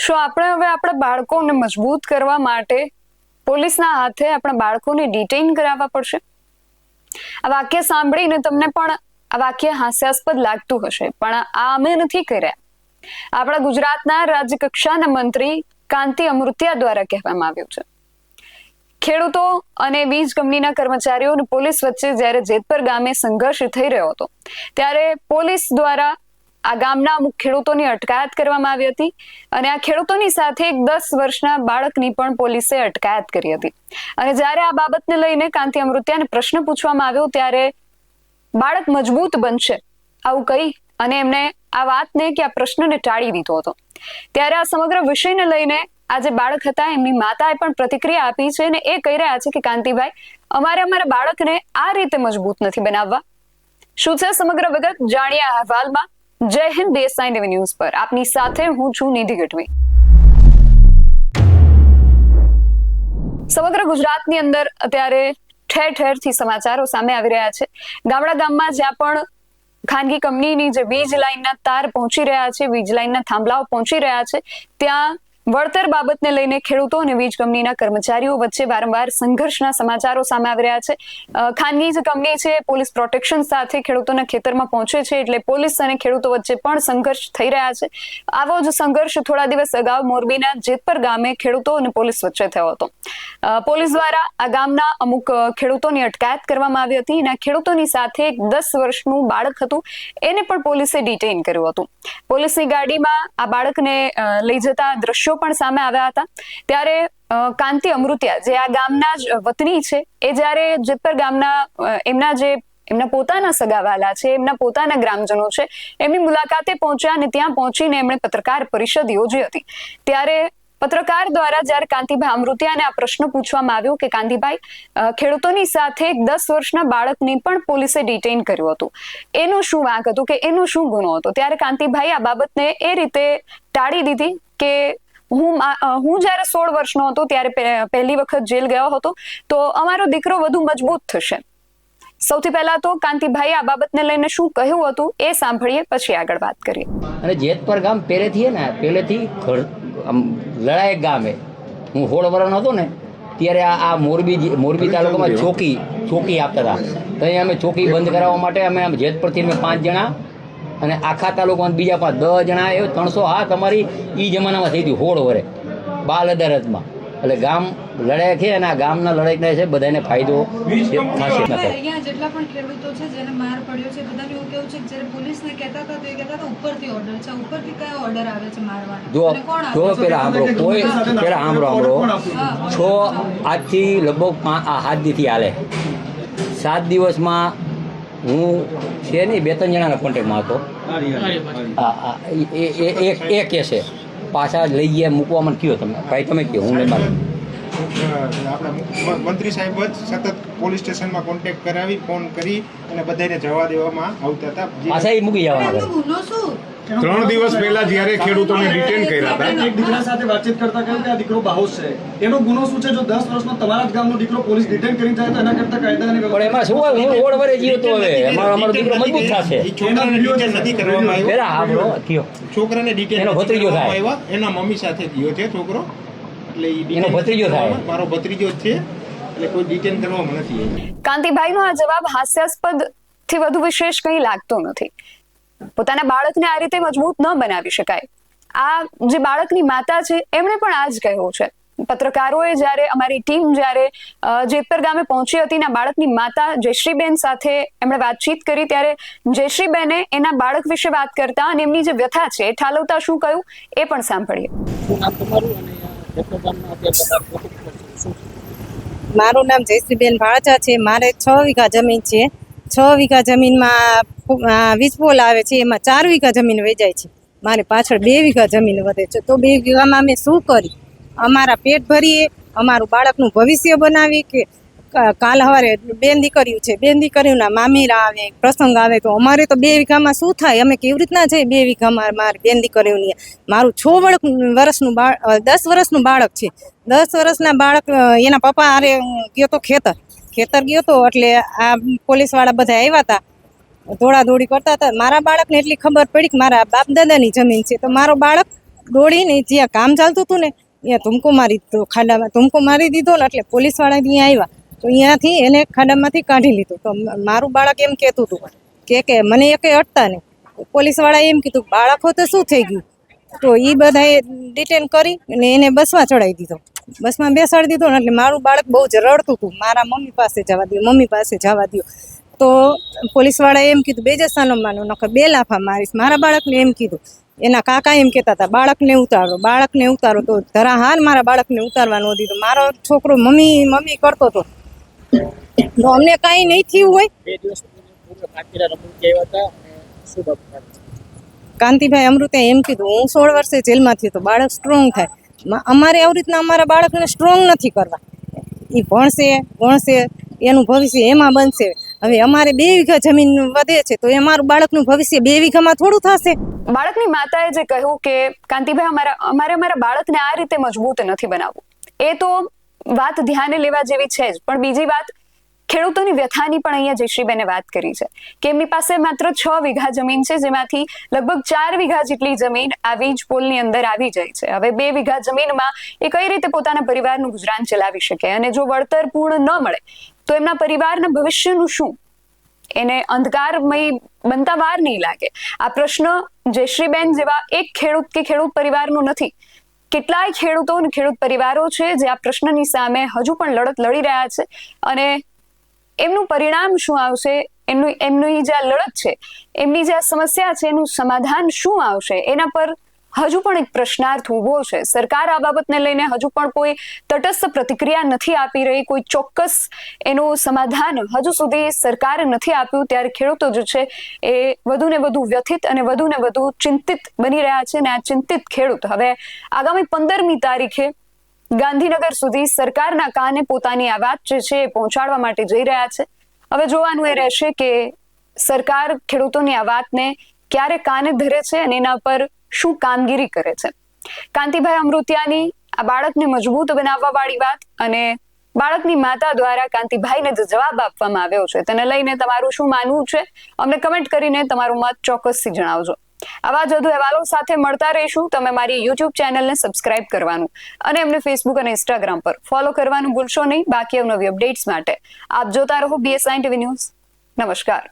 શું આપણે હવે આપણા બાળકોને મજબૂત કરવા માટે પોલીસના હાથે આપણા બાળકોને ડિટેઇન કરાવવા પડશે? આ વાક્ય સાંભળીને તમને પણ આ વાક્ય હાસ્યાસ્પદ લાગતું હશે, પણ આ અમે નથી કર્યા. આપણા ગુજરાતના રાજ્ય કક્ષાના મંત્રી કાંતિ અમૃતિયા દ્વારા કહેવામાં આવ્યું છે. ખેડૂતો અને વીજ કંપનીના કર્મચારીઓ અને પોલીસ વચ્ચે જ્યારે જેતપર ગામે સંઘર્ષ થઈ રહ્યો હતો ત્યારે પોલીસ દ્વારા આ ગામના અમુક ખેડૂતોની અટકાયત કરવામાં આવી હતી અને આ ખેડૂતોની સાથે એક 10 વર્ષના બાળકની પણ પોલીસે અટકાયત કરી હતી. અને જ્યારે આ બાબતને લઈને કાંતિ અમૃતિયાને પ્રશ્ન પૂછવામાં આવ્યો ત્યારે બાળક મજબૂત બનશે આવું કહી અને એમને આ વાતને કે આ પ્રશ્નને ટાળી દીધો હતો. ત્યારે આ સમગ્ર વિષયને લઈને આ જે બાળક હતા એમની માતાએ પણ પ્રતિક્રિયા આપી છે અને એ કહી રહ્યા છે કે કાંતિભાઈ, અમારા બાળકને આ રીતે મજબૂત નથી બનાવવા. શું છે સમગ્ર વિગત જાણીએ આ અહેવાલમાં. જય હિન્દ, DSI ન્યૂઝ પર આપની સાથે હું છું નિધિ ગઢવી. સમગ્ર ગુજરાતની અંદર અત્યારે ઠેર ઠેરથી સમાચારો સામે આવી રહ્યા છે. ગામમાં જ્યાં પણ ખાનગી કંપનીની જે વીજ લાઈનના તાર પહોંચી રહ્યા છે, વીજ લાઈનના થાંભલાઓ પહોંચી રહ્યા છે, ત્યાં વળતર બાબતને લઈને ખેડૂતો અને વીજ કંપનીના કર્મચારીઓ વચ્ચે વારંવાર સંઘર્ષના સમાચારો સામે આવી રહ્યા છે. ખાનગી જે કંપની છે પોલીસ પ્રોટેક્શન સાથે ખેડૂતોના ખેતરમાં પહોંચે છે, એટલે પોલીસ અને ખેડૂતો વચ્ચે પણ સંઘર્ષ થઈ રહ્યા છે. આવો જ સંઘર્ષ થોડા દિવસ અગાઉ મોરબીના જેતપર ગામે ખેડૂતો અને પોલીસ વચ્ચે થયો હતો. પોલીસ દ્વારા આ ગામના અમુક ખેડૂતોની અટકાયત કરવામાં આવી હતી અને ખેડૂતોની સાથે એક 10 વર્ષનું બાળક હતું, એને પણ પોલીસે ડિટેઇન કર્યું હતું. પોલીસની ગાડીમાં આ બાળકને લઈ જતા દ્રશ્યો પણ સામે આવ્યા હતા. ત્યારે કાંતિ અમૃતિયા જે આ ગામના જ વતની છે, એ જ્યારે જેતપર ગામના એમના પોતાના સગાવાલા છે, એમના પોતાના ગ્રામજનો છે, એમની મુલાકાતે પહોંચ્યા અને ત્યાં પહોંચીને એમણે પત્રકાર પરિષદ યોજી હતી. ત્યારે પત્રકાર દ્વારા જ્યારે કાંતિભાઈ અમૃતિયાને આ પ્રશ્ન પૂછવામાં આવ્યો કે કાંતિભાઈ, ખેડૂતોની સાથે 10 વર્ષના બાળકને પણ પોલીસે ડિટેઇન કર્યું હતું, એનું શું વાંક હતું કે એનો શું ગુનો હતો? ત્યારે કાંતિભાઈ આ બાબતને એ રીતે ટાળી દીધી કે હું જ્યારે 16 વર્ષનો હતો ત્યારે પહેલી વખત જેલ ગયો હતો, તો અમારો દીકરો વધુ મજબૂત થશે. સૌથી પહેલા તો કાંતિભાઈ આ બાબતને લઈને શું કહ્યું હતું એ સાંભળીએ, પછી આગળ વાત કરીએ. અને જેતપર ગામ પહેલેથી લડાયક ગામ. હું 16 વર્ષનો હતો ને ત્યારે આ મોરબી તાલુકામાં ચોકી આપતા હતા. તો અહીંયા અમે ચોકી બંધ કરાવવા માટે અમે જેતપરથી અમે 5 જણા અને આખા તાલુકામાં બીજા 10 જણા એ 300 હાથ અમારી એ જમાનામાં થઈ હતી 16 વર્ષે બાલ અદાલતમાં. એટલે ગામ લડાઈ છે અને આ ગામના લડાઈ છે, બધાને ફાયદો છે. અહીંયા જેટલા પણ ખેડૂતો છે જેને માર પડ્યો છે, બધાને એવું કેવું છે કે જ્યારે પોલીસને કહેતા હતા તો એ કહેતા હતા ઉપરથી ઓર્ડર છે. ઉપરથી કયો ઓર્ડર આવે છે મારવાનો? જો પેલા સાંભળો છો, આજથી લગભગ 7 દીથી હાલે. 7 દિવસમાં હું છે નહીં 2-3 જણાના કોન્ટેક્ટમાં હતો. એ કેસે પાછા લઈ ગયા મૂકવામાં કયો તમે ભાઈ, તમે કહો, હું નહીં. આપણા મંત્રી સાહેબ જ સતત પોલીસ સ્ટેશનમાં કોન્ટેક્ટ કરાવી, ફોન કરી અને બધાને જવા દેવામાં આવતા હતા. પાછા એ મૂકી જવાના. 3 દિવસ પહેલા જ્યારે ખેડૂતોને ડિટેન કર્યા હતા, એક દીકરા સાથે વાતચીત કરતા કહ્યું કે આ દીકરો બાહોશ છે. એનો ગુનો શું છે? જો 10 વર્ષનો તમારા જ ગામનો દીકરો પોલીસ ડિટેન કરી જાય તો એના કરતા કાયદાની પણ એમાં શું હોય, હું ઓળ વરે જીવ તો હવે અમારો દીકરો મજબૂત થશે. છોકરાને ડિટેન નથી કરવામાં આવ્યો. પેલા સાંભળો કયો, છોકરાને ડિટેન એનો ભત્રીજો થાય, એના મમ્મી સાથે ગયો છે છોકરો, એટલે એનો ભત્રીજો થાય, મારો ભત્રીજો જ છે, એટલે કોઈ ડિટેન કરવામાં નથી. કાંતિભાઈનો આ જવાબ હાસ્યાસ્પદ થી વધુ વિશેષ કંઈ લાગતો નથી. પોતાના બાળકને આ રીતે મજબૂત ન બનાવી શકાય. આ જે બાળકની માતા છે એમણે પણ આ જ કહ્યું છે. પત્રકારોએ જ્યારે અમારી ટીમ જ્યારે જેતપર ગામે પહોંચી હતી ને બાળકની માતા જયશ્રીબેન સાથે એમણે વાતચીત કરી, ત્યારે જયશ્રીબેને એના બાળક વિશે વાત કરતા અને એમની જે વ્યથા છે એ ઠાલવતા શું કહ્યું એ પણ સાંભળીએ. મારું નામ જયશ્રીબેન ભાળચા છે. મારે 6 વીઘા જમીન છે. 6 વીઘા જમીનમાં વીજપોલ આવે છે, એમાં 4 વીઘા જમીન વેચાય છે. મારે પાછળ 2 વીઘા જમીન વધે છે. તો 2 વીઘામાં અમે શું કરી? અમારા પેટ ભરીએ, અમારું બાળકનું ભવિષ્ય બનાવી કે કાલ સવારે 2 દીકરીઓ છે, 2 દીકરીઓના મામીરા આવે, પ્રસંગ આવે, તો અમારે તો 2 વીઘામાં શું થાય? અમે કેવી રીતના જઈએ 2 વીઘામાં? મારી 2 દીકરીઓની મારું 6 વર્ષનું 10 વર્ષનું બાળક છે. 10 વર્ષના બાળક એના પપ્પા હારે ગયો તો ખેતર ગયો તો, એટલે આ પોલીસવાળા બધા આવ્યા હતા, દોડાદોડી કરતા હતા. મારા બાળકને એટલી ખબર પડી કે મારા બાપ દાદાની જમીન છે, તો મારો બાળક દોડીને જ્યાં કામ ચાલતું હતું ને ત્યાં ધૂમકો મારી દીધો, ખાડામાં ધૂમકો મારી દીધો ને એટલે પોલીસવાળા ત્યાં આવ્યા તો અહીંયાથી એને ખાડામાંથી કાઢી લીધો. તો મારું બાળક એમ કહેતું હતું કે મને એકે અટતા નહીં. પોલીસવાળાએ એમ કીધું બાળક હોતે શું થઈ ગયું, તો એ બધાએ ડિટેન કરી અને એને બસમાં ચડાવી દીધો. બસમાં બેસાડી દીધો ને એટલે મારું બાળક બહુ જ રડતું હતું, મારા મમ્મી પાસે જવા દો, મમ્મી પાસે જવા દો. તો પોલીસવાળાએ એમ કીધું બેજસાનો માનો નકર 2 લાફા મારીશ. મારા બાળકને એમ કીધું, એના કાકા એમ કહેતા હતા બાળકને ઉતારો. તો ધરા હાર મારા બાળકને ઉતારવા ન દીધો. મારો છોકરો મમ્મી મમ્મી કરતો હતો. તો અમને કાંઈ નહીં થયું હોય. કાંતિભાઈ અમૃતે એમ કીધું હું 16 વર્ષે જેલમાંથી તો બાળક સ્ટ્રોંગ થાય. અમારે આવી રીતના અમારા બાળકને સ્ટ્રોંગ નથી કરવા. એ ભણશે એનું ભવિષ્ય એમાં બનશે. હવે અમારે 2 વીઘા જમીન વધે છે તો અમારું બાળકનું ભવિષ્ય 2 વીઘામાં થોડું થશે. બાળકની માતાએ જે કહ્યું કે કાંતિભાઈ અમારા બાળકને આ રીતે મજબૂત નથી બનાવવું, એ તો વાત ધ્યાને લેવા જેવી છે જ. પણ બીજી વાત, ખેડૂતોની વ્યથાની પણ અહીંયા જયશ્રીબેને વાત કરી છે કે એમની પાસે માત્ર 6 વીઘા જમીન છે, જેમાંથી લગભગ 4 વીઘા જેટલી જમીન આ વીજ પોલની અંદર આવી જાય છે. હવે 2 વીઘા જમીનમાં એ કઈ રીતે પોતાના પરિવારનું ગુજરાન ચલાવી શકે, અને જો વળતર પૂર્ણ ન મળે તો એમના પરિવારના ભવિષ્યનું શું? એને અંધકારમય બનતા વાર નહીં લાગે. આ પ્રશ્ન જયશ્રીબેન જેવા એક ખેડૂત કે ખેડૂત પરિવારનો નથી, કેટલાય ખેડૂતો અને ખેડૂત પરિવારો છે જે આ પ્રશ્નની સામે હજુ પણ લડત લડી રહ્યા છે. અને એમનું પરિણામ શું આવશે, એમની જે આ લડત છે, એમની જે આ સમસ્યા છે, એનું સમાધાન શું આવશે, એના પર હજુ પણ એક પ્રશ્નાર્થ ઊભો છે. સરકાર આ બાબતને લઈને હજુ પણ કોઈ તટસ્થ પ્રતિક્રિયા નથી આપી રહી, કોઈ ચોક્કસ એનું સમાધાન હજુ સુધી સરકારે નથી આપ્યું. ત્યારે ખેડૂતો જે છે એ વધુ ને વધુ વ્યથિત અને વધુ ને વધુ ચિંતિત બની રહ્યા છે. અને આ ચિંતિત ખેડૂત હવે આગામી 15મી તારીખે ગાંધીનગર સુધી સરકારના કાને પોતાની આ વાત જે છે એ પહોંચાડવા માટે જઈ રહ્યા છે. હવે જોવાનું એ રહેશે કે સરકાર ખેડૂતોની આ વાતને ક્યારે કાને ધરે છે અને એના પર શું કામગીરી કરે છે. કાંતિભાઈ અમૃતિયાની આ બાળકને મજબૂત બનાવવા વાળી વાત અને બાળકની માતા દ્વારા કાંતિભાઈને જે જવાબ આપવામાં આવ્યો છે તેને લઈને તમારું શું માનવું છે, અમને કમેન્ટ કરીને તમારું મત ચોક્કસથી જણાવજો. આવા જ વધુ અહેવાલો સાથે મળતા રહીશું. તમે મારી YouTube ચેનલને સબસ્ક્રાઇબ કરવાનું અને એમને Facebook અને Instagram પર ફોલો કરવાનું ભૂલશો નહીં. બાકી અવનવી અપડેટ્સ માટે આપ જોતા રહો BSI TV ન્યૂઝ. નમસ્કાર.